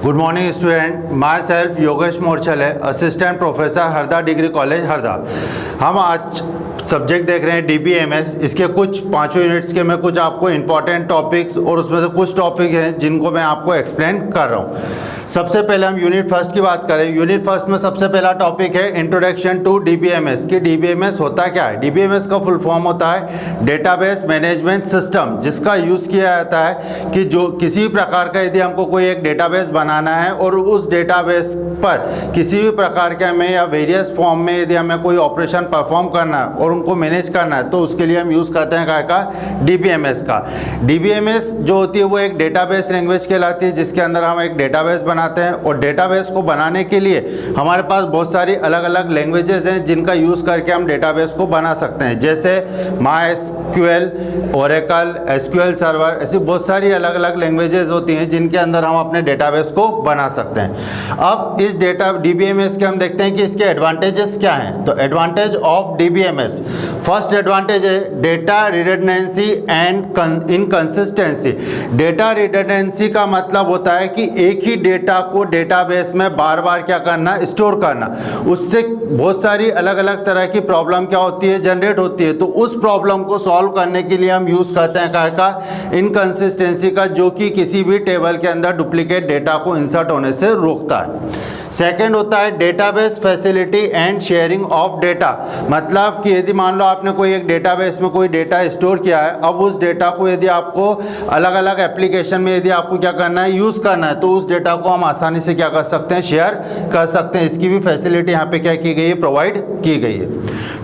Good morning student, myself Yogesh Morchhal है, assistant professor Harda degree college Harda. हम आज सब्जेक्ट देख रहे हैं DBMS। इसके कुछ 5 यूनिट्स के मैं कुछ आपको इंपॉर्टेंट टॉपिक्स और उसमें से कुछ टॉपिक हैं जिनको मैं आपको एक्सप्लेन कर रहा हूँ। सबसे पहले हम यूनिट फर्स्ट की बात करें। यूनिट फर्स्ट में सबसे पहला टॉपिक है इंट्रोडक्शन टू DBMS कि DBMS होता क्या है। DBMS का फुल फॉर्म होता है डेटाबेस मैनेजमेंट सिस्टम, जिसका यूज़ किया जाता है कि जो किसी भी प्रकार का यदि हमको कोई एक डेटाबेस बनाना है और उस डेटाबेस पर किसी भी प्रकार के हमें या वेरियस फॉर्म में यदि हमें कोई ऑपरेशन परफॉर्म करना है और उनको मैनेज करना है तो उसके लिए हम यूज़ करते हैं का DBMS का। DBMS जो होती है वो एक डेटाबेस लैंग्वेज कहलाती है, जिसके अंदर हम एक डेटाबेस बनाते हैं और डेटाबेस को बनाने के लिए हमारे पास बहुत सारी अलग अलग लैंग्वेजेस हैं जिनका यूज़ करके हम डेटाबेस को बना सकते हैं, जैसे MySQL, Oracle, SQL सर्वर, ऐसी बहुत सारी अलग अलग लैंग्वेजेस होती हैं जिनके अंदर हम अपने डेटाबेस को बना सकते हैं। अब इस DBMS के हम देखते हैं कि इसके एडवांटेजेस क्या हैं। तो advantage of DBMS, first advantage है data redundancy and inconsistency. Data redundancy का मतलब होता है कि एक ही डेटा को डेटाबेस में बार बार क्या करना, स्टोर करना। उससे बहुत सारी अलग अलग तरह की प्रॉब्लम क्या होती है, जनरेट होती है। तो उस प्रॉब्लम को सॉल्व करने के लिए हम यूज़ करते हैं का इनकंसिस्टेंसी का, जो कि किसी भी टेबल के अंदर डुप्लीकेट डेटा को इंसर्ट होने से रोकता है। सेकेंड होता है database facility and sharing of data. मतलब कि यदि मान लो आपने कोई एक डेटाबेस में कोई डेटा स्टोर किया है, अब उस डेटा को यदि आपको अलग अलग एप्लीकेशन में यदि आपको क्या करना है, यूज़ करना है, तो उस डेटा को हम आसानी से क्या कर सकते हैं, शेयर कर सकते हैं। इसकी भी फैसिलिटी यहाँ पे क्या की गई है, प्रोवाइड की गई है।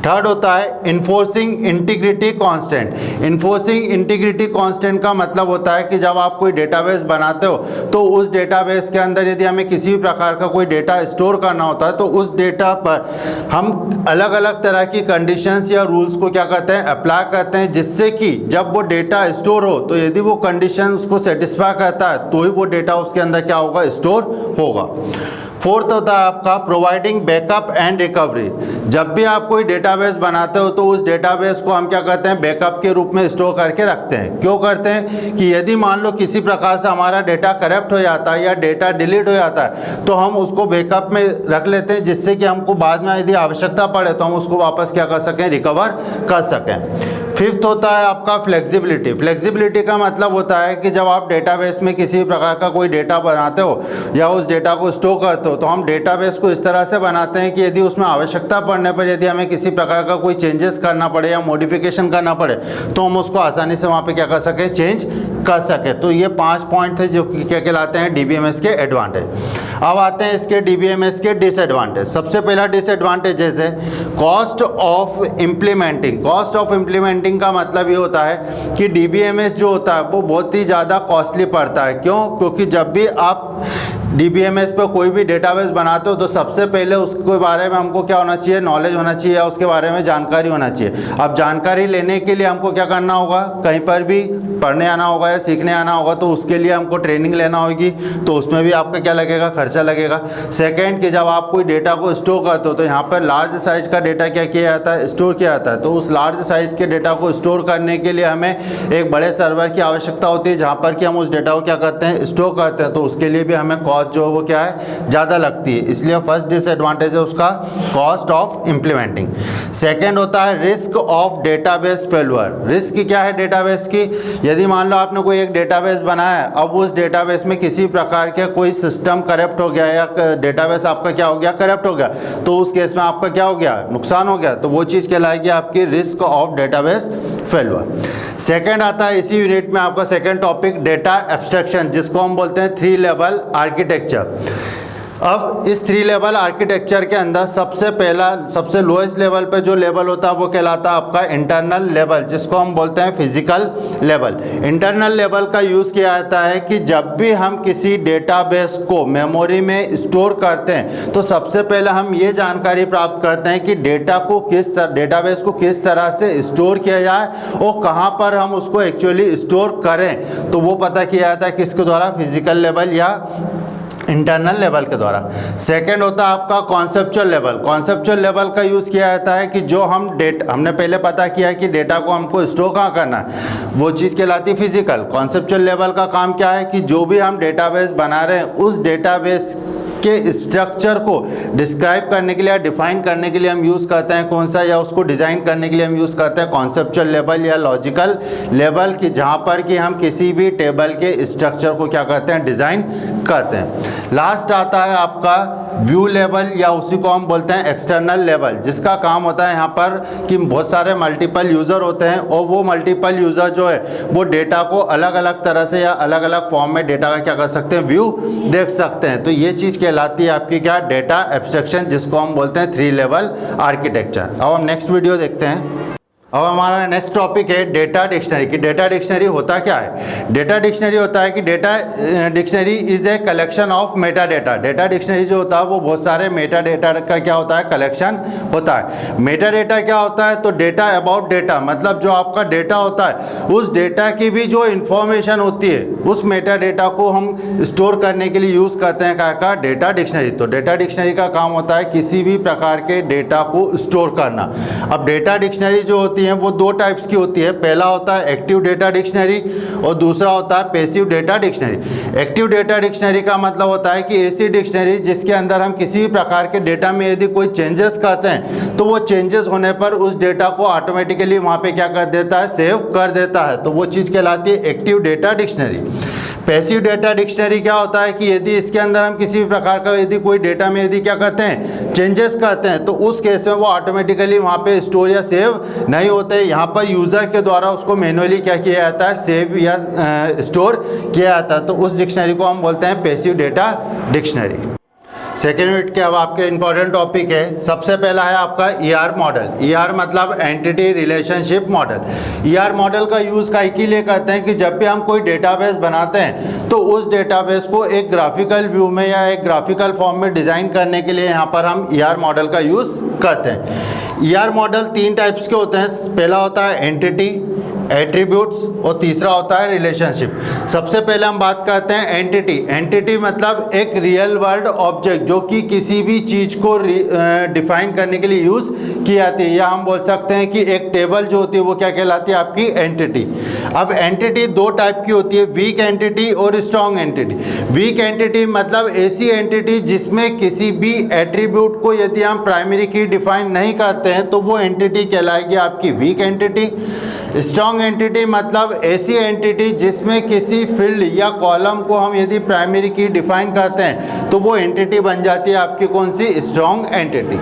थर्ड होता है enforcing integrity constant. Enforcing integrity constant का मतलब होता है कि जब आप कोई डेटाबेस बनाते हो तो उस डेटाबेस के अंदर यदि हमें किसी भी प्रकार का कोई डेटा स्टोर करना होता है तो उस डेटा पर हम अलग अलग तरह की कंडीशंस या रूल्स को क्या करते हैं, अप्लाई करते हैं, जिससे कि जब वो डेटा स्टोर हो तो यदि वो कंडीशन उसको सेटिस्फाई करता है तो ही वो डेटा उसके अंदर क्या होगा, स्टोर होगा। फोर्थ होता है आपका प्रोवाइडिंग बैकअप एंड रिकवरी। जब भी आप कोई डेटाबेस बनाते हो तो उस डेटाबेस को हम क्या करते हैं, बैकअप के रूप में स्टोर करके रखते हैं। क्यों करते हैं कि यदि मान लो किसी प्रकार से हमारा डेटा करप्ट हो जाता है या डेटा डिलीट हो जाता है तो हम उसको बैकअप में रख लेते हैं, जिससे कि हमको बाद में यदि आवश्यकता पड़े तो हम उसको वापस क्या कर सकें, रिकवर कर सकें। फिफ्थ होता है आपका फ्लेक्सिबिलिटी। फ्लेक्सिबिलिटी का मतलब होता है कि जब आप डेटाबेस में किसी प्रकार का कोई डेटा बनाते हो या उस डेटा को स्टोर करते हो तो हम डेटाबेस को इस तरह से बनाते हैं कि यदि उसमें आवश्यकता पड़ने पर यदि हमें किसी प्रकार का कोई चेंजेस करना पड़े या मॉडिफिकेशन करना पड़े तो हम उसको आसानी से वहाँ पे क्या कर सकें, चेंज कर सकें। तो ये 5 पॉइंट थे जो कि क्या कहलाते हैं DBMS के एडवांटेज। अब आते हैं इसके DBMS के डिसएडवांटेज। सबसे पहला डिसएडवांटेज है cost of implementing. Cost of implementing का मतलब ये होता है कि DBMS जो होता है वो बहुत ही ज़्यादा कॉस्टली पड़ता है। क्यों? क्योंकि जब भी आप DBMS पर कोई भी डेटाबेस बनाते हो तो सबसे पहले उसके बारे में हमको क्या होना चाहिए, नॉलेज होना चाहिए या उसके बारे में जानकारी होना चाहिए। अब जानकारी लेने के लिए हमको क्या करना होगा, कहीं पर भी पढ़ने आना होगा या सीखने आना होगा तो उसके लिए हमको ट्रेनिंग लेना होगी, तो उसमें भी आपका क्या लगेगा, खर्चा लगेगा। सेकेंड कि जब आप कोई डेटा को स्टोर करते हो तो यहाँ पर लार्ज साइज का डेटा क्या किया जाता है, स्टोर किया जाता है। तो उस लार्ज साइज के डेटा को स्टोर करने के लिए हमें एक बड़े सर्वर की आवश्यकता होती है जहाँ पर कि हम उस डेटा को क्या करते हैं, स्टोर करते हैं। तो उसके लिए भी हमें कॉस्ट जो वो क्या है, ज़्यादा लगती है। इसलिए फर्स्ट डिसएडवांटेज है उसका कॉस्ट ऑफ इम्प्लीमेंटिंग। सेकेंड होता है risk of database failure. Risk क्या है डेटाबेस की, यदि मान लो आपने कोई एक डेटाबेस बनाया है, अब उस डेटाबेस में किसी प्रकार के कोई सिस्टम करप्ट हो गया या डेटाबेस आपका क्या हो गया, करप्ट हो गया, तो उस केस में आपका क्या हो गया, नुकसान हो गया। तो वो चीज़ कहलाएगी आपकी risk of database failure. Second आता है इसी यूनिट में आपका सेकेंड टॉपिक डेटा एब्स्ट्रैक्शन, जिसको हम बोलते हैं 3 लेवल आर्किटेक्चर। अब इस 3 लेवल आर्किटेक्चर के अंदर सबसे लोएस्ट लेवल पे जो लेवल होता है वो कहलाता है आपका इंटरनल लेवल, जिसको हम बोलते हैं फिजिकल लेवल। इंटरनल लेवल का यूज़ किया जाता है कि जब भी हम किसी डेटाबेस को मेमोरी में स्टोर करते हैं तो सबसे पहले हम ये जानकारी प्राप्त करते हैं कि डेटाबेस को किस तरह से स्टोर किया जाए और कहाँ पर हम उसको एक्चुअली स्टोर करें। तो वो पता किया जाता है किसके द्वारा, फिजिकल लेवल या इंटरनल लेवल के द्वारा। सेकंड होता है आपका कॉन्सेप्चुअल लेवल। कॉन्सेप्चुअल लेवल का यूज़ किया जाता है कि जो हम हमने पहले पता किया है कि डेटा को हमको स्टोर कहाँ करना है, वो चीज़ कहलाती है फिजिकल। कॉन्सेप्चुअल लेवल का काम क्या है कि जो भी हम डेटाबेस बना रहे हैं उस डेटाबेस के स्ट्रक्चर को डिस्क्राइब करने के लिए या डिफाइन करने के लिए हम यूज़ करते हैं कौन सा, या उसको डिज़ाइन करने के लिए हम यूज़ करते हैं कॉन्सेप्चुअल लेवल या लॉजिकल लेवल की, जहाँ पर कि हम किसी भी टेबल के स्ट्रक्चर को क्या करते हैं, डिज़ाइन करते हैं। लास्ट आता है आपका व्यू लेवल या उसी को हम बोलते हैं एक्सटर्नल लेवल, जिसका काम होता है यहाँ पर कि बहुत सारे मल्टीपल यूज़र होते हैं और वो मल्टीपल यूज़र जो है वो डेटा को अलग अलग तरह से या अलग अलग फॉर्म में डेटा का क्या कर सकते हैं, व्यू देख सकते हैं। तो ये चीज़ कहलाती है आपकी क्या, डेटा एब्स्ट्रैक्शन, जिसको हम बोलते हैं 3 लेवल आर्किटेक्चर। अब हम नेक्स्ट वीडियो देखते हैं। अब हमारा नेक्स्ट टॉपिक है डेटा डिक्शनरी की। डेटा डिक्शनरी होता क्या है? डेटा डिक्शनरी होता है कि data dictionary is a collection of Meta data. Data dictionary जो होता है वो बहुत सारे मेटा डेटा का क्या होता है, कलेक्शन होता है। मेटा डेटा क्या होता है? तो डेटा अबाउट डेटा, मतलब जो आपका डेटा होता है उस डेटा की भी जो इन्फॉर्मेशन होती है उस मेटा डेटा को हम स्टोर करने के लिए यूज़ करते हैं क्या का, डेटा डिक्शनरी। तो डेटा डिक्शनरी का काम होता है किसी भी प्रकार के डेटा को स्टोर करना। अब डेटा डिक्शनरी जो होती है वो 2 टाइप्स की होती है। पहला होता है एक्टिव डेटा डिक्शनरी और दूसरा होता है passive data dictionary. Active data dictionary का मतलब होता है कि ऐसी डिक्शनरी जिसके अंदर हम किसी भी प्रकार के डेटा में यदि कोई चेंजेस करते हैं तो वो चेंजेस होने पर उस डेटा को ऑटोमेटिकली वहाँ पे क्या कर देता है, सेव कर देता है। तो वो चीज़ कहलाती है active data dictionary. Passive data dictionary क्या होता है कि यदि इसके अंदर हम किसी भी प्रकार का यदि कोई डेटा में यदि क्या करते हैं, चेंजेस करते हैं, तो उस केस में वो ऑटोमेटिकली वहाँ पे स्टोर या सेव नहीं होते। यहाँ पर यूज़र के द्वारा उसको मैनुअली क्या किया जाता है, सेव या स्टोर किया जाता है। तो उस डिक्शनरी को हम बोलते हैं passive data dictionary. Second unit के अब आपके इंपॉर्टेंट टॉपिक है, सबसे पहला है आपका ER मॉडल। ER मतलब entity relationship model. ER model का यूज़ के लिए करते हैं कि जब भी हम कोई डेटाबेस बनाते हैं तो उस डेटाबेस को एक ग्राफिकल व्यू में या एक ग्राफिकल फॉर्म में डिज़ाइन करने के लिए यहाँ पर हम ER मॉडल का यूज़ करते हैं। ER मॉडल 3 टाइप्स के होते हैं। पहला होता है एंटिटी, एट्रीब्यूट्स और तीसरा होता है रिलेशनशिप। सबसे पहले हम बात करते हैं एंटिटी। एंटिटी मतलब एक रियल वर्ल्ड ऑब्जेक्ट जो कि किसी भी चीज़ को डिफाइन करने के लिए यूज़ की जाती है, या हम बोल सकते हैं कि एक टेबल जो होती है वो क्या कहलाती है, आपकी एंटिटी। अब एंटिटी 2 टाइप की होती है, वीक एंटिटी और स्ट्रॉन्ग एंटिटी। वीक एंटिटी मतलब ऐसी एंटिटी जिसमें किसी भी एट्रीब्यूट को यदि हम प्राइमरी की डिफाइन नहीं करते हैं तो वो एंटिटी कहलाएगी आपकी वीक एंटिटी। स्ट्रॉन्ग एंटिटी मतलब ऐसी एंटिटी जिसमें किसी फील्ड या कॉलम को हम यदि प्राइमरी की डिफाइन करते हैं तो वो एंटिटी बन जाती है आपकी कौन सी, स्ट्रॉन्ग एंटिटी।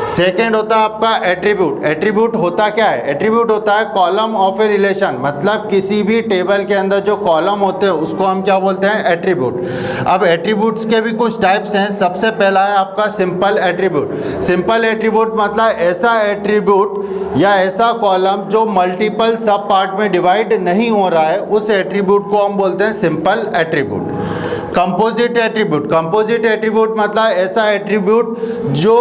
सेकेंड होता है आपका एट्रीब्यूट। एट्रीब्यूट होता क्या है? एट्रीब्यूट होता है कॉलम ऑफ ए रिलेशन, मतलब किसी भी टेबल के अंदर जो कॉलम होते हैं उसको हम क्या बोलते हैं, एट्रीब्यूट। अब एट्रीब्यूट्स के भी कुछ टाइप्स हैं। सबसे पहला है आपका सिंपल एट्रीब्यूट। सिंपल एट्रीब्यूट मतलब ऐसा एट्रीब्यूट या ऐसा कॉलम जो मल्टीपल सब पार्ट में डिवाइड नहीं हो रहा है, उस एट्रीब्यूट को हम बोलते हैं simple attribute. Composite attribute. Composite attribute मतलब ऐसा एट्रीब्यूट जो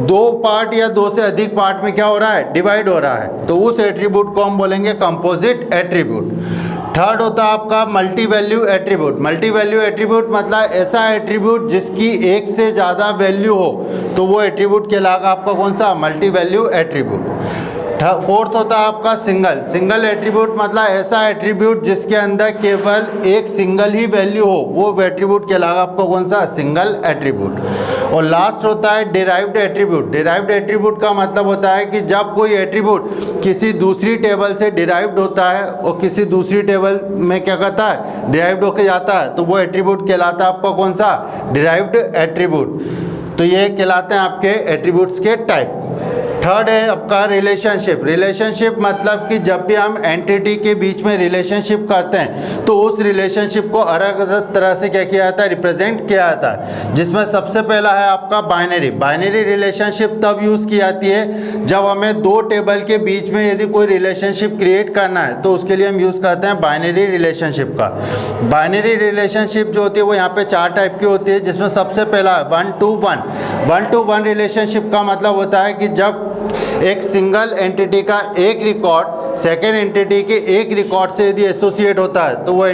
2 पार्ट या 2 से अधिक पार्ट में क्या हो रहा है, डिवाइड हो रहा है, तो उस एट्रीब्यूट को हम बोलेंगे कंपोजिट एट्रीब्यूट। थर्ड होता है आपका multi value attribute. Multi value attribute मतलब ऐसा एट्रीब्यूट जिसकी एक से ज़्यादा वैल्यू हो, तो वो एट्रीब्यूट कहलाएगा आपका कौन सा, मल्टी वैल्यू एट्रीब्यूट। फोर्थ होता है आपका सिंगल। सिंगल एट्रीब्यूट मतलब ऐसा एट्रीब्यूट जिसके अंदर केवल एक सिंगल ही वैल्यू हो, वो एट्रीब्यूट कहलाएगा आपको कौन सा, सिंगल एट्रीब्यूट। और लास्ट होता है डिराइव्ड एट्रीब्यूट। डिराइव्ड एट्रीब्यूट का मतलब होता है कि जब कोई एट्रीब्यूट किसी दूसरी टेबल से डिराइव्ड होता है और किसी दूसरी टेबल में क्या करता है, डिराइव्ड होकर जाता है, तो वो एट्रीब्यूट कहलाता है आपका कौन सा, डिराइव्ड एट्रीब्यूट। तो ये कहलाते हैं आपके एट्रीब्यूट्स के टाइप। थर्ड है आपका रिलेशनशिप। रिलेशनशिप मतलब कि जब भी हम एंटिटी के बीच में रिलेशनशिप करते हैं तो उस रिलेशनशिप को अलग अलग तरह से क्या किया जाता है, रिप्रेजेंट किया जाता है, जिसमें सबसे पहला है आपका बाइनरी। बाइनरी रिलेशनशिप तब यूज़ की जाती है जब हमें 2 टेबल के बीच में यदि कोई रिलेशनशिप क्रिएट करना है, तो उसके लिए हम यूज़ करते हैं बाइनरी रिलेशनशिप का। बाइनरी रिलेशनशिप जो होती है वो यहाँ पे 4 टाइप की होती है, जिसमें सबसे पहला 1 to 1। 1 to 1 रिलेशनशिप का मतलब होता है कि जब एक सिंगल एंटिटी का एक रिकॉर्ड सेकेंड एंटिटी के एक रिकॉर्ड से यदि एसोसिएट होता है तो वो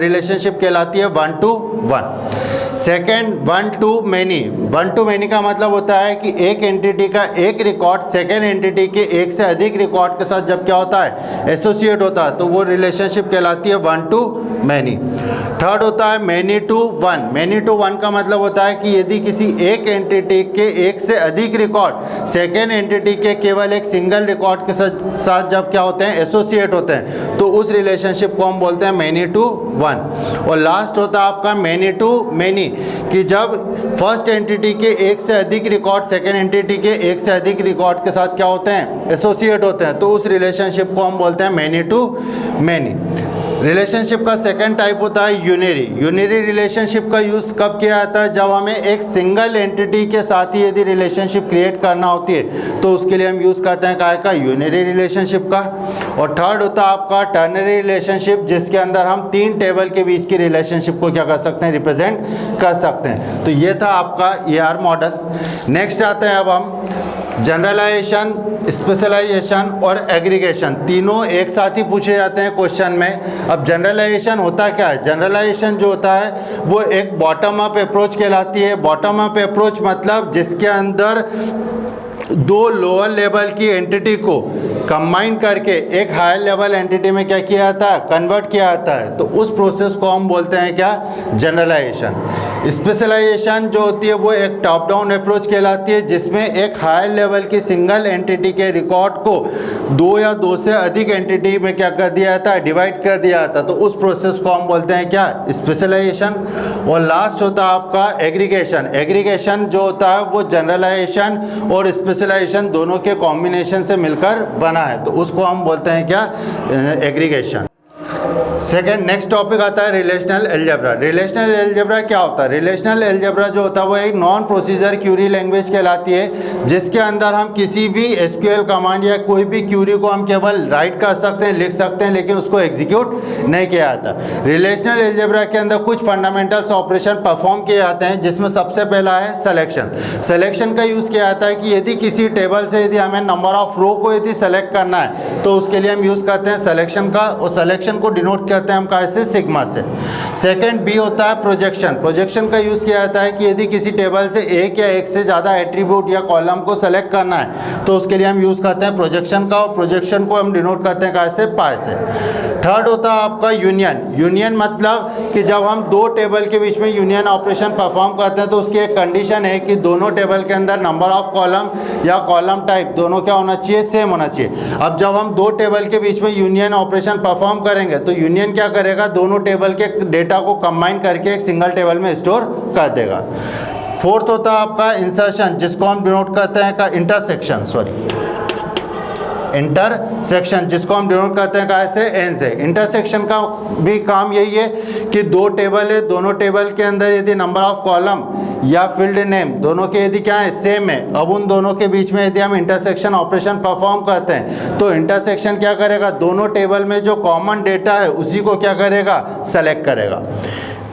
रिलेशनशिप कहलाती है 1 to 1। Second one two many. One two many का मतलब होता है कि एक एंटिटी का एक रिकॉर्ड सेकेंड एंटिटी के एक से अधिक रिकॉर्ड के साथ जब क्या होता है, एसोसिएट होता है, तो वो रिलेशनशिप कहलाती है वन टू मैनी। थर्ड होता है many to one. Many to one का मतलब होता है कि यदि किसी एक एंटिटी के एक से अधिक रिकॉर्ड सेकेंड एंटिटी के केवल एक सिंगल रिकॉर्ड के साथ जब क्या होते हैं, एसोसिएट होते हैं, तो उस रिलेशनशिप को हम बोलते हैं मैनी टू वन। और लास्ट होता है आपका मैनी टू मैनी, कि जब फर्स्ट एंटिटी के एक से अधिक रिकॉर्ड सेकेंड एंटिटी के एक से अधिक रिकॉर्ड के साथ क्या होते हैं, एसोसिएट होते हैं, तो उस रिलेशनशिप को हम बोलते हैं मैनी टू मैनी। रिलेशनशिप का सेकंड टाइप होता है यूनरी। यूनरी रिलेशनशिप का यूज़ कब किया जाता है, जब हमें एक सिंगल एंटिटी के साथ ही यदि रिलेशनशिप क्रिएट करना होती है तो उसके लिए हम यूज़ करते हैं काय का, यूनरी रिलेशनशिप का। और थर्ड होता है आपका टर्नरी रिलेशनशिप, जिसके अंदर हम तीन टेबल के बीच की रिलेशनशिप को क्या कर सकते हैं, रिप्रेजेंट कर सकते हैं। तो ये था आपका ER मॉडल। नेक्स्ट आते हैं अब हम जनरलाइजेशन, स्पेशलाइजेशन और एग्रीगेशन, तीनों एक साथ ही पूछे जाते हैं क्वेश्चन में। अब जनरलाइजेशन होता क्या है, जनरलाइजेशन जो होता है वो एक बॉटम अप अप्रोच कहलाती है। बॉटम अप अप्रोच मतलब जिसके अंदर दो लोअर लेवल की एंटिटी को कंबाइन करके एक हायर लेवल एंटिटी में क्या किया जाता है, कन्वर्ट किया जाता है, तो उस प्रोसेस को हम बोलते हैं क्या, जनरलाइजेशन। स्पेशलाइजेशन जो होती है वो एक टॉप डाउन अप्रोच कहलाती है, जिसमें एक हायर लेवल की सिंगल एंटिटी के रिकॉर्ड को दो या दो से अधिक एंटिटी में क्या कर दिया जाता है, डिवाइड कर दिया जाता है, तो उस प्रोसेस को हम बोलते हैं क्या, स्पेशलाइजेशन। और लास्ट होता है आपका एग्रीगेशन। एग्रीगेशन जो होता है वो जनरलाइजेशन और स्पेशलाइजेशन दोनों के कॉम्बिनेशन से मिलकर बना है, तो उसको हम बोलते हैं क्या, एग्रीगेशन। सेकेंड नेक्स्ट टॉपिक आता है रिलेशनल अलजेब्रा। रिलेशनल अलजेब्रा क्या होता है, रिलेशनल अलजेब्रा जो होता है वो एक नॉन प्रोसीजर क्यूरी लैंग्वेज कहलाती है, जिसके अंदर हम किसी भी SQL कमांड या कोई भी क्यूरी को हम केवल राइट कर सकते हैं, लिख सकते हैं, लेकिन उसको एग्जीक्यूट नहीं किया जाता। रिलेशनल अलजेब्रा के अंदर कुछ फंडामेंटल्स ऑपरेशन परफॉर्म किए जाते हैं, जिसमें सबसे पहला है सिलेक्शन। सिलेक्शन का यूज़ किया जाता है कि यदि किसी टेबल से यदि हमें नंबर ऑफ रो को यदि सेलेक्ट करना है तो उसके लिए हम यूज़ करते हैं सिलेक्शन का, और सिलेक्शन को डिनोट करते हैं हम कैसे, सिग्मा से। सेकंड बी होता है प्रोजेक्शन। प्रोजेक्शन का यूज़ किया जाता है कि यदि किसी टेबल से एक या एक से ज़्यादा एट्रीब्यूट या कॉलम को सेलेक्ट करना है तो उसके लिए हम यूज़ करते हैं प्रोजेक्शन का, और प्रोजेक्शन को हम डिनोट करते हैं कैसे, पाई से। थर्ड होता है आपका यूनियन। यूनियन मतलब कि जब हम दो टेबल के बीच में यूनियन ऑपरेशन परफॉर्म करते हैं तो उसकी एक कंडीशन है कि दोनों टेबल के अंदर नंबर ऑफ कॉलम या कॉलम टाइप दोनों क्या होना चाहिए, सेम होना चाहिए। अब जब हम दो टेबल के बीच में यूनियन ऑपरेशन परफॉर्म करेंगे तो यूनियन क्या करेगा, दोनों टेबल के डेटा को कंबाइन करके एक सिंगल टेबल में स्टोर कर देगा। फोर्थ होता है आपका इंसर्शन, जिसको हम डिनोट करते हैं का इंटरसेक्शन, इंटरसेक्शन, जिसको हम डिनोट करते हैं कैसे, एन से। इंटरसेक्शन का भी काम यही है कि दो टेबल है, दोनों टेबल के अंदर यदि नंबर ऑफ कॉलम या फील्ड नेम दोनों के यदि क्या है, सेम है, अब उन दोनों के बीच में यदि हम इंटरसेक्शन ऑपरेशन परफॉर्म करते हैं तो इंटरसेक्शन क्या करेगा, दोनों टेबल में जो कॉमन डेटा है उसी को क्या करेगा, सेलेक्ट करेगा।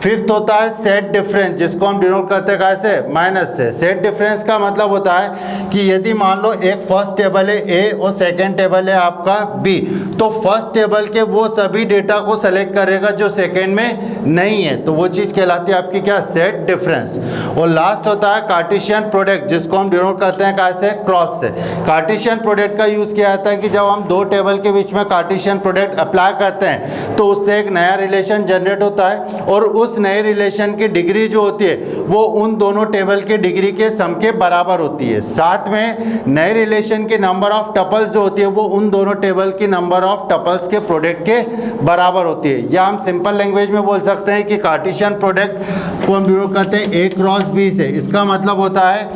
फिफ्थ होता है सेट डिफरेंस, जिसको हम डिनोट करते हैं कैसे, माइनस से। सेट डिफरेंस का मतलब होता है कि यदि मान लो एक फर्स्ट टेबल है ए और सेकंड टेबल है आपका बी, तो फर्स्ट टेबल के वो सभी डेटा को सेलेक्ट करेगा जो सेकंड में नहीं है, तो वो चीज़ कहलाती है आपकी क्या, सेट डिफरेंस। और लास्ट होता है कार्टेशियन प्रोडक्ट, जिसको हम डिनोट करते हैं कैसे, क्रॉस से। कार्टेशियन प्रोडक्ट का यूज़ किया जाता है कि जब हम दो टेबल के बीच में कार्टेशियन प्रोडक्ट अप्लाई करते हैं तो उससे एक नया रिलेशन जनरेट होता है, और उस नए रिलेशन की डिग्री जो होती है वो उन दोनों टेबल के डिग्री के सम के बराबर होती है। साथ में नए रिलेशन के नंबर ऑफ टपल्स जो होती है वो उन दोनों टेबल की नंबर ऑफ टपल्स के प्रोडक्ट के बराबर होती है। या हम सिंपल लैंग्वेज में बोल सकते हैं कि कार्टेशियन प्रोडक्ट को हम डिनोट करते हैं ए क्रॉस बी से। इसका मतलब होता है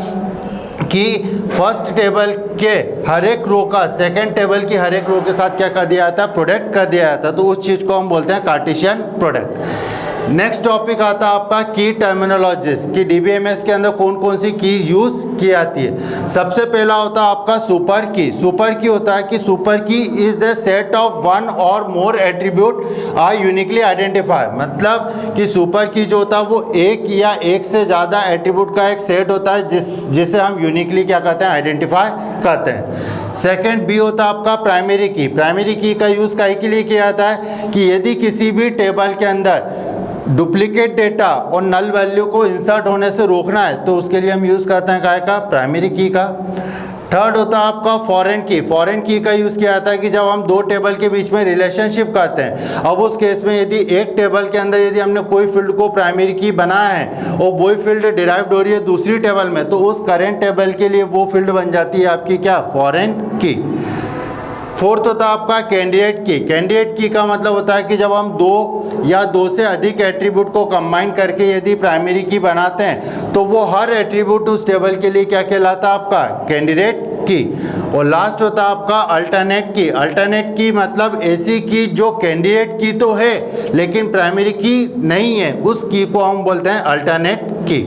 कि फर्स्ट टेबल के हर एक रो का सेकंड टेबल की हर एक रो के साथ क्या कर दिया जाता है, प्रोडक्ट कर दिया जाता है, तो उस चीज़ को हम बोलते हैं कार्टेशियन प्रोडक्ट। नेक्स्ट टॉपिक आता है आपका की टर्मिनोलॉजीज, कि DBMS के अंदर कौन कौन सी की यूज़ की जाती है। सबसे पहला होता है आपका सुपर की। सुपर की होता है कि सुपर की is a set of one और मोर एट्रीब्यूट आर यूनिकली आइडेंटिफाई, मतलब कि सुपर की जो होता है वो एक या एक से ज़्यादा एट्रीब्यूट का एक सेट होता है जिसे हम यूनिकली क्या कहते हैं, आइडेंटिफाई करते हैं। सेकेंड बी होता है आपका प्राइमरी की। प्राइमरी की का यूज़ काहे के लिए किया जाता है कि यदि किसी भी टेबल के अंदर डुप्लीकेट डेटा और नल वैल्यू को इंसर्ट होने से रोकना है तो उसके लिए हम यूज़ करते हैं काय का, प्राइमरी की का। थर्ड होता है आपका फॉरेन की। फॉरेन की का यूज़ किया जाता है कि जब हम दो टेबल के बीच में रिलेशनशिप करते हैं। अब उस केस में यदि एक टेबल के अंदर यदि हमने कोई फील्ड को प्राइमरी की बनाया है और वही फील्ड डिराइव्ड हो रही है दूसरी टेबल में, तो उस करेंट टेबल के लिए वो फील्ड बन जाती है आपकी क्या, फॉरेन की। फोर्थ होता है आपका कैंडिडेट की। कैंडिडेट की का मतलब होता है कि जब हम दो या दो से अधिक एट्रीब्यूट को कंबाइन करके यदि प्राइमरी की बनाते हैं तो वो हर एट्रीब्यूट उस टेबल के लिए क्या कहलाता है आपका, कैंडिडेट की। और लास्ट होता है आपका अल्टरनेट की। अल्टरनेट की मतलब ऐसी की जो कैंडिडेट की तो है लेकिन प्राइमरी की नहीं है, उस की को हम बोलते हैं अल्टरनेट की।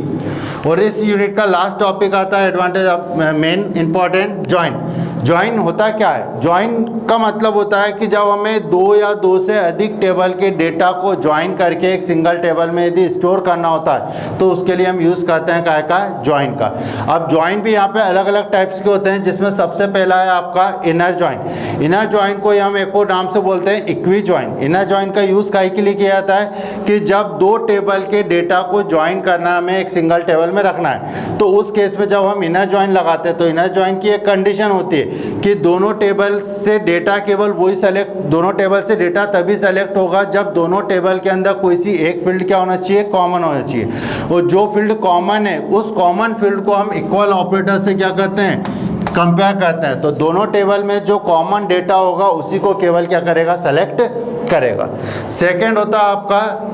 और इस यूनिट का लास्ट टॉपिक आता है advantage of main important, join. Join होता क्या है? ज्वाइन का मतलब होता है कि जब हमें दो या दो से अधिक टेबल के डेटा को ज्वाइन करके एक सिंगल टेबल में यदि स्टोर करना होता है तो उसके लिए हम यूज़ करते हैं काय का, ज्वाइन का। अब ज्वाइन भी यहाँ पे अलग अलग टाइप्स के होते हैं, जिसमें सबसे पहला है आपका इनर ज्वाइन। इनर ज्वाइन को हम एक और नाम से बोलते हैं इक्वी ज्वाइन। इनर ज्वाइन का यूज़ काय के लिए किया जाता है कि जब दो टेबल के डेटा को ज्वाइन करना हमें एक सिंगल टेबल में रखना है तो उस केस में जब हम इनर ज्वाइन लगाते हैं तो इनर ज्वाइन की एक कंडीशन होती है कि दोनों टेबल से डेटा केवल वही सेलेक्ट, दोनों टेबल से डेटा तभी सेलेक्ट होगा जब दोनों टेबल के अंदर कोई सी एक फील्ड क्या होना चाहिए, कॉमन होना चाहिए। और जो फील्ड कॉमन है उस कॉमन फील्ड को हम इक्वल ऑपरेटर से क्या करते हैं, कंपेयर करते हैं। तो दोनों टेबल में जो कॉमन डेटा होगा उसी को केवल क्या करेगा, सेलेक्ट करेगा। सेकेंड होता है आपका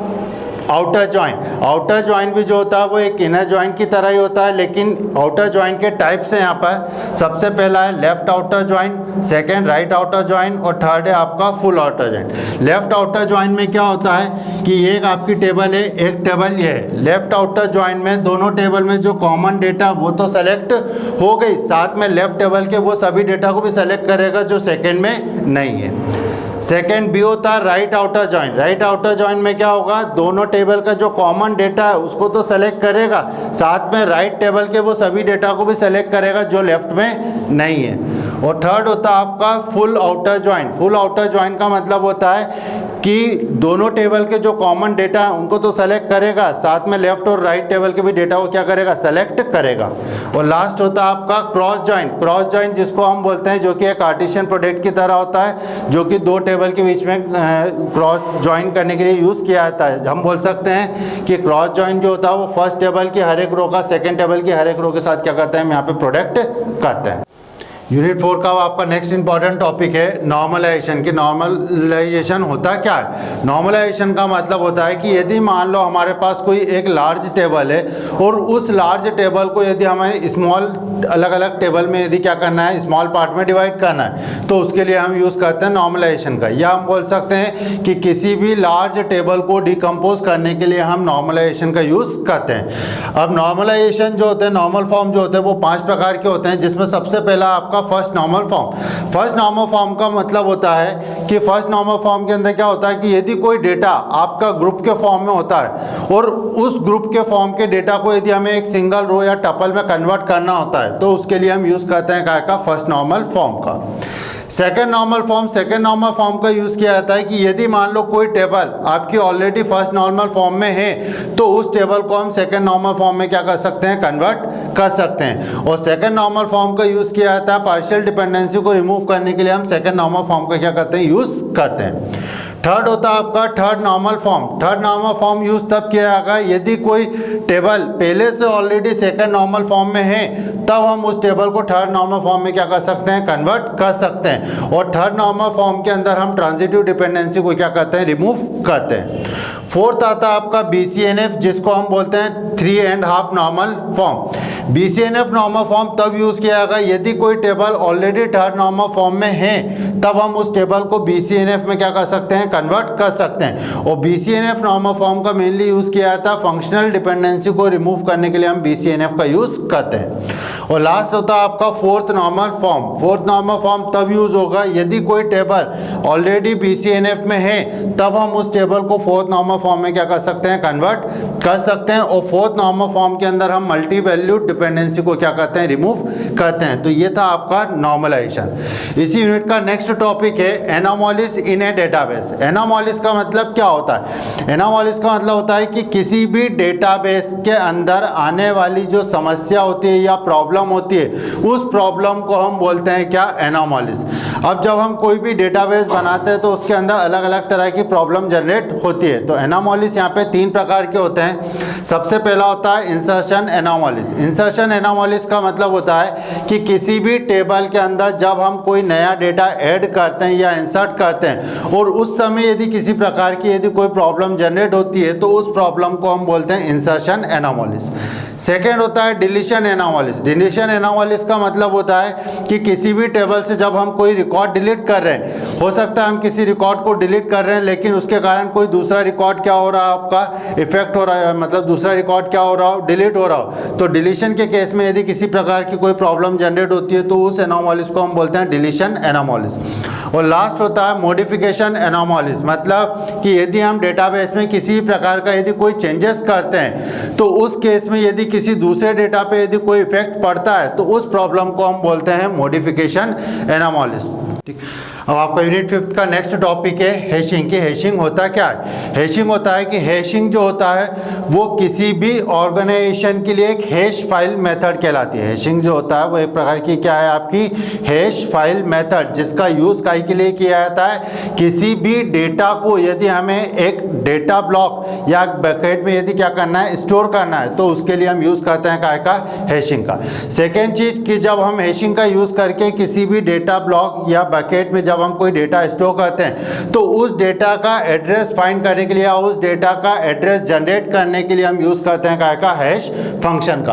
आउटर ज्वाइन। आउटर ज्वाइन भी जो होता है वो एक इनर ज्वाइन की तरह ही होता है, लेकिन आउटर ज्वाइन के टाइप्स हैं यहाँ पर। सबसे पहला है left outer join, second right outer join और थर्ड है आपका full outer join. Left outer join में क्या होता है कि एक आपकी टेबल है, एक टेबल ये है। लेफ्ट आउटर ज्वाइन में दोनों टेबल में जो कॉमन डेटा वो तो सेलेक्ट हो गई, साथ में लेफ्ट टेबल के वो सभी डेटा को भी सेलेक्ट करेगा जो सेकेंड में नहीं है। सेकेंड बी होता है right outer join. Right outer join में क्या होगा, दोनों टेबल का जो कॉमन डेटा है उसको तो सेलेक्ट करेगा, साथ में राइट टेबल के वो सभी डेटा को भी सेलेक्ट करेगा जो लेफ्ट में नहीं है। और थर्ड होता है आपका full outer join. Full outer join का मतलब होता है कि दोनों टेबल के जो कॉमन डेटा है उनको तो सेलेक्ट करेगा, साथ में लेफ्ट और राइट टेबल के भी डेटा को क्या करेगा, सेलेक्ट करेगा। और लास्ट होता है आपका क्रॉस ज्वाइन। क्रॉस ज्वाइन जिसको हम बोलते हैं, जो कि एक कार्टेशियन प्रोडक्ट की तरह होता है, जो कि दो टेबल के बीच में क्रॉस ज्वाइन करने के लिए यूज़ किया जाता है। हम बोल सकते हैं कि क्रॉस ज्वाइन जो होता है वो फर्स्ट टेबल की हर एक रो का सेकेंड टेबल की हर एक रो के साथ क्या करते हैं, हम यहाँ पे प्रोडक्ट करते हैं। यूनिट 4 का आपका नेक्स्ट इंपॉर्टेंट टॉपिक है नॉर्मलाइजेशन। कि नॉर्मलाइजेशन होता क्या है? नॉर्मलाइजेशन का मतलब होता है कि यदि मान लो हमारे पास कोई एक लार्ज टेबल है और उस लार्ज टेबल को यदि हमें स्मॉल अलग अलग टेबल में यदि क्या करना है, स्मॉल पार्ट में डिवाइड करना है, तो उसके लिए हम यूज़ करते हैं नॉर्मलाइजेशन का। या हम बोल सकते हैं कि किसी भी लार्ज टेबल को डिकम्पोज करने के लिए हम नॉर्मलाइजेशन का यूज़ करते हैं। अब नॉर्मलाइजेशन जो होते हैं, नॉर्मल फॉर्म जो होते हैं वो 5 प्रकार के होते हैं, जिसमें सबसे पहला आपका first normal form. First normal form का मतलब होता है कि फर्स्ट नॉर्मल फॉर्म के अंदर क्या होता है कि यदि कोई डेटा आपका ग्रुप के फॉर्म में होता है और उस ग्रुप के फॉर्म के डेटा को यदि हमें एक सिंगल रो या टपल में कन्वर्ट करना होता है तो उसके लिए हम यूज़ करते हैं क्या का, फर्स्ट नॉर्मल फॉर्म का। Second normal form. Second normal form का यूज़ किया जाता है कि यदि मान लो कोई टेबल आपकी ऑलरेडी फर्स्ट नॉर्मल फॉर्म में है तो उस टेबल को हम सेकेंड नॉर्मल फॉर्म में क्या कर सकते हैं, कन्वर्ट कर सकते हैं। और सेकेंड नॉर्मल फॉर्म का यूज़ किया जाता है पार्शियल डिपेंडेंसी को रिमूव करने के लिए हम सेकेंड नॉर्मल फॉर्म का क्या करते हैं, यूज़ करते हैं। थर्ड होता है आपका third normal form. Third normal form use तब किया जाएगा यदि कोई टेबल पहले से ऑलरेडी सेकंड नॉर्मल फॉर्म में है, तब हम उस टेबल को थर्ड नॉर्मल फॉर्म में क्या कर सकते हैं, कन्वर्ट कर सकते हैं। और थर्ड नॉर्मल फॉर्म के अंदर हम ट्रांजिटिव डिपेंडेंसी को क्या करते हैं, रिमूव करते हैं। फोर्थ आता है आपका BCNF, जिसको हम बोलते हैं 3.5 normal form. BCNF normal form तब यूज़ किया जाएगा यदि कोई table already third normal form में है, तब हम उस टेबल को BCNF में क्या कर सकते हैं, कन्वर्ट कर सकते हैं। और BCNF नॉर्मल फॉर्म का मेनली यूज़ किया जाता है फंक्शनल डिपेंडेंसी को रिमूव करने के लिए हम BCNF का यूज़ करते हैं। और लास्ट होता है आपका fourth normal form. Fourth normal form तब यूज़ होगा यदि कोई टेबल ऑलरेडी BCNF में है, तब हम उस टेबल को फोर्थ नॉर्मल फॉर्म में क्या कर सकते हैं, कन्वर्ट कर सकते हैं। और फोर्थ नॉर्मल फॉर्म के अंदर हम मल्टी वैल्यूड डिपेंडेंसी को क्या करते हैं, रिमूव करते हैं। तो ये था आपका नॉर्मलाइजेशन। इसी यूनिट का नेक्स्ट टॉपिक है एनोमलीज इन ए डेटाबेस। एनोमलीज का मतलब क्या होता है? एनोमलीज का मतलब होता है कि किसी भी डेटाबेस के अंदर आने वाली जो समस्या होती है या प्रॉब्लम होती है, उस प्रॉब्लम को हम बोलते हैं क्या, एनोमलीज। अब जब हम कोई भी डेटाबेस बनाते हैं तो उसके अंदर अलग अलग तरह की प्रॉब्लम जनरेट होती है। तो एनोमलीज यहाँ पे 3 प्रकार के होते हैं। सबसे पहला होता है इंसर्शन एनोमलीज। इंसर्शन एनोमलीज का मतलब होता है कि किसी भी टेबल के अंदर जब हम कोई नया डेटा ऐड करते हैं या इंसर्ट करते हैं और उस समय यदि किसी प्रकार की यदि कोई प्रॉब्लम जनरेट होती है तो उस प्रॉब्लम को हम बोलते हैं इंसर्शन एनोमलीज। सेकेंड होता है डिलीशन एनोमलीज। डिलीशन एनोमलीज का मतलब होता है कि किसी भी टेबल से जब हम कोई रिकॉर्ड डिलीट कर रहे हैं, हो सकता है हम किसी रिकॉर्ड को डिलीट कर रहे हैं लेकिन उसके कारण कोई दूसरा रिकॉर्ड क्या हो रहा है, आपका इफेक्ट हो रहा है, मतलब दूसरा रिकॉर्ड क्या हो रहा हो, डिलीट हो रहा हो। तो डिलीशन के केस में यदि किसी प्रकार की कोई प्रॉब्लम जनरेट होती है तो उस एनोमलीज को हम बोलते हैं डिलीशन एनोमलीज। और लास्ट होता है मॉडिफिकेशन एनोमलीज। मतलब कि यदि हम डेटाबेस में किसी प्रकार का यदि कोई चेंजेस करते हैं तो उस केस में यदि किसी दूसरे डेटा पे यदि कोई इफेक्ट पड़ता है तो उस प्रॉब्लम को हम बोलते हैं मॉडिफिकेशन एनोमलीज। ठीक। अब आपका यूनिट 5 का नेक्स्ट टॉपिक है हैशिंग। कि हैशिंग होता क्या है? हैशिंग होता है कि हैशिंग जो होता है वो किसी भी ऑर्गेनाइजेशन के लिए एक हैश फाइल मेथड कहलाती है। हैशिंग जो होता है वो एक प्रकार की क्या है, आपकी हैश फाइल मेथड, जिसका यूज़ काहे के लिए किया जाता है, किसी भी डेटा को यदि हमें एक डेटा ब्लॉक या बकेट में यदि क्या करना है, स्टोर करना है, तो उसके लिए हम यूज़ करते हैं काहे का, हैशिंग का। सेकेंड चीज़ कि जब हम हैशिंग का यूज़ करके किसी भी डेटा ब्लॉक या बकेट में जब हम कोई डेटा स्टोर करते हैं तो उस डेटा का एड्रेस फाइंड करने के लिए या उस डेटा का एड्रेस जनरेट करने के लिए हम यूज़ करते हैं काहे का, हैश फंक्शन का।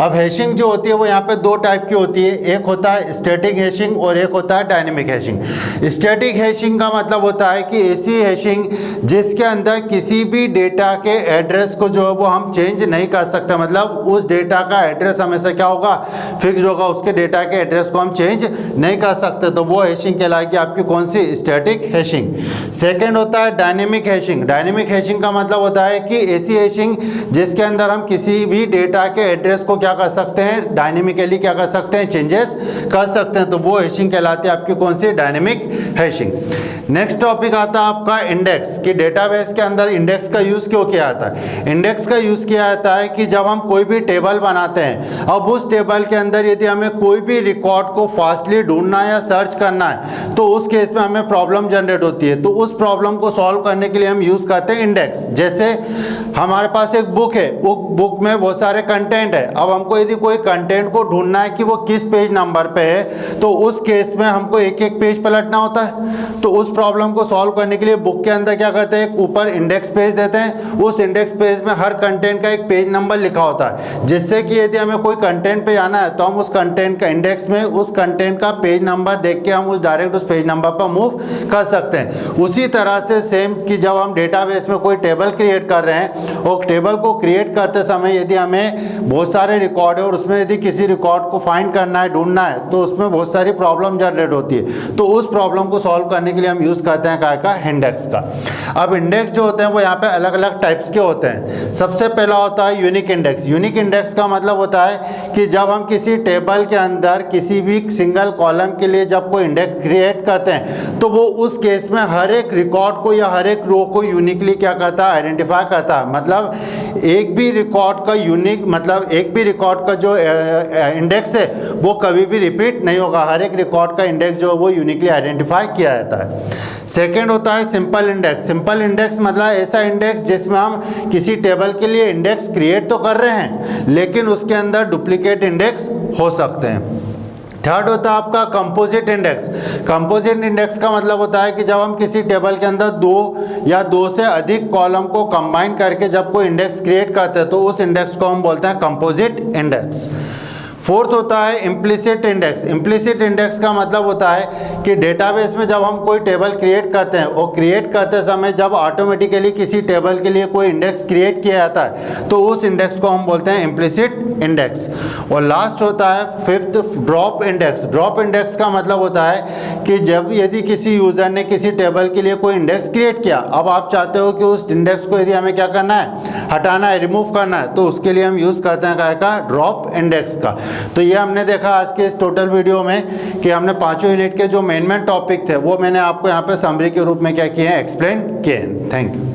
अब हैशिंग जो होती है वो यहाँ पे 2 टाइप की होती है। एक होता है स्टैटिक हैशिंग और एक होता है डायनेमिक हैशिंग। स्टैटिक हैशिंग का मतलब होता है कि ऐसी हैशिंग जिसके अंदर किसी भी डेटा के एड्रेस को जो है वो हम चेंज नहीं कर सकते। मतलब उस डेटा का एड्रेस हमेशा क्या होगा, फिक्स होगा, उसके डेटा के एड्रेस को हम चेंज नहीं कर सकते। तो वो हैशिंग कहलाएगी आपकी कौन सी, स्टैटिक हैशिंग। सेकेंड होता है डायनेमिक हैशिंग। डायनेमिक हैशिंग का मतलब होता है कि ऐसी हैशिंग जिसके अंदर हम किसी भी डेटा के एड्रेस को क्या कर सकते हैं, डायनेमिकली क्या कर सकते हैं, चेंजेस कर सकते हैं। तो वो हैशिंग कहलाती है आपकी कौन सी, डायनेमिक हैशिंग। नेक्स्ट टॉपिक आता है आपका इंडेक्स। कि डेटाबेस के अंदर इंडेक्स का यूज़ क्यों किया जाता है? इंडेक्स का यूज़ किया जाता है कि जब हम कोई भी टेबल बनाते हैं, अब उस टेबल के अंदर यदि हमें कोई भी रिकॉर्ड को फास्टली ढूंढना या सर्च करना है तो उस केस में हमें प्रॉब्लम जनरेट होती है। तो उस प्रॉब्लम को सॉल्व करने के लिए हम यूज़ करते हैं इंडेक्स। जैसे हमारे पास एक बुक है, वो बुक में बहुत सारे कंटेंट है। अब हमको यदि कोई कंटेंट को ढूंढना है कि वो किस पेज नंबर पे है, तो उस केस में हमको एक एक पेज पलटना होता है। तो उस प्रॉब्लम को सॉल्व करने के लिए बुक के अंदर क्या करते हैं, ऊपर इंडेक्स पेज देते हैं। उस इंडेक्स पेज में हर कंटेंट का एक पेज नंबर लिखा होता है, जिससे कि यदि हमें कोई कंटेंट पे आना है तो हम उस कंटेंट का इंडेक्स में उस कंटेंट का पेज नंबर देख के हम उस डायरेक्ट उस पेज नंबर पर मूव कर सकते हैं। उसी तरह से सेम कि जब हम डेटाबेस में कोई टेबल क्रिएट कर रहे हैं और टेबल को क्रिएट करते समय यदि हमें बहुत सारे रिकॉर्ड है और उसमें यदि किसी रिकॉर्ड को फाइंड करना है, ढूंढना है, तो उसमें बहुत सारी प्रॉब्लम जनरेट होती है। तो उस प्रॉब्लम को सॉल्व करने के लिए हम यूज़ करते हैं क्या का, इंडेक्स का। अब इंडेक्स जो होते हैं वो यहाँ पे अलग अलग टाइप्स के होते हैं। सबसे पहला होता है यूनिक इंडेक्स। यूनिक इंडेक्स का मतलब होता है कि जब हम किसी टेबल के अंदर किसी भी सिंगल कॉलम के लिए जब कोई इंडेक्स क्रिएट करते हैं तो वो उस केस में हर एक रिकॉर्ड को या हर एक रो को यूनिकली क्या करता है, आइडेंटिफाई करता है। मतलब एक भी रिकॉर्ड का यूनिक, मतलब एक भी रिकॉर्ड का जो इंडेक्स है वो कभी भी रिपीट नहीं होगा। हर एक रिकॉर्ड का इंडेक्स जो है वो यूनिकली आइडेंटिफाई किया जाता है। सेकेंड होता है सिंपल इंडेक्स। सिंपल इंडेक्स मतलब ऐसा इंडेक्स जिसमें हम किसी टेबल के लिए इंडेक्स क्रिएट तो कर रहे हैं लेकिन उसके अंदर डुप्लीकेट इंडेक्स हो सकते हैं। थर्ड होता है आपका कंपोजिट इंडेक्स। कंपोजिट इंडेक्स का मतलब होता है कि जब हम किसी टेबल के अंदर 2 या 2 से अधिक कॉलम को कंबाइन करके जब कोई इंडेक्स क्रिएट करते हैं तो उस इंडेक्स को हम बोलते हैं कंपोजिट इंडेक्स। फोर्थ होता है इम्प्लिसिट इंडेक्स। इम्प्लिसिट इंडेक्स का मतलब होता है कि डेटाबेस में जब हम कोई टेबल क्रिएट करते हैं, वो क्रिएट करते समय जब ऑटोमेटिकली किसी टेबल के लिए कोई इंडेक्स क्रिएट किया जाता है तो उस इंडेक्स को हम बोलते हैं इम्प्लिसिट इंडेक्स। और लास्ट होता है fifth drop index. Drop index का मतलब होता है कि जब यदि किसी यूज़र ने किसी टेबल के लिए कोई इंडेक्स क्रिएट किया, अब आप चाहते हो कि उस इंडेक्स को यदि हमें क्या करना है, हटाना है, रिमूव करना है, तो उसके लिए हम यूज़ करते हैं क्या का, ड्रॉप इंडेक्स का। तो ये हमने देखा आज के इस टोटल वीडियो में कि हमने पाँचों यूनिट के जो मेन टॉपिक थे वो मैंने आपको यहाँ पे समरी के रूप में क्या किए हैं, एक्सप्लेन किए हैं। Thank you.